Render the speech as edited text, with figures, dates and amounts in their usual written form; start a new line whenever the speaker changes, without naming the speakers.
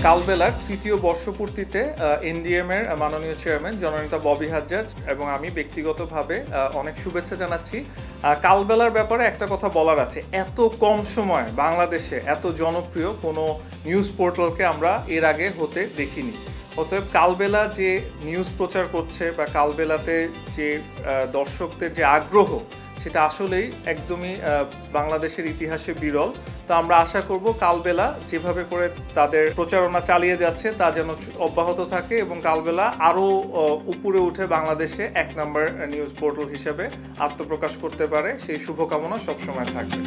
কালবেলার তৃতীয় বর্ষপূর্তিতে এনডিএম এর মাননীয় চেয়ারম্যান জননেতা ববি হাজ্জাজ এবং আমি ব্যক্তিগতভাবে অনেক শুভেচ্ছা জানাচ্ছি। কালবেলার ব্যাপারে একটা কথা বলার আছে, এত কম সময় বাংলাদেশে এত জনপ্রিয় কোনো নিউজ পোর্টালকে আমরা এর আগে হতে দেখিনি। অতএব কালবেলা যে নিউজ প্রচার করছে বা কালবেলাতে যে দর্শকদের যে আগ্রহ, সেটা আসলেই একদমই বাংলাদেশের ইতিহাসে বিরল। তো আমরা আশা করব কালবেলা যেভাবে করে তাদের প্রচারণা চালিয়ে যাচ্ছে তা যেন অব্যাহত থাকে এবং কালবেলা আরও উপরে উঠে বাংলাদেশে 1 নম্বর নিউজ পোর্টাল হিসেবে আত্মপ্রকাশ করতে পারে, সেই শুভকামনা সবসময় থাকবে।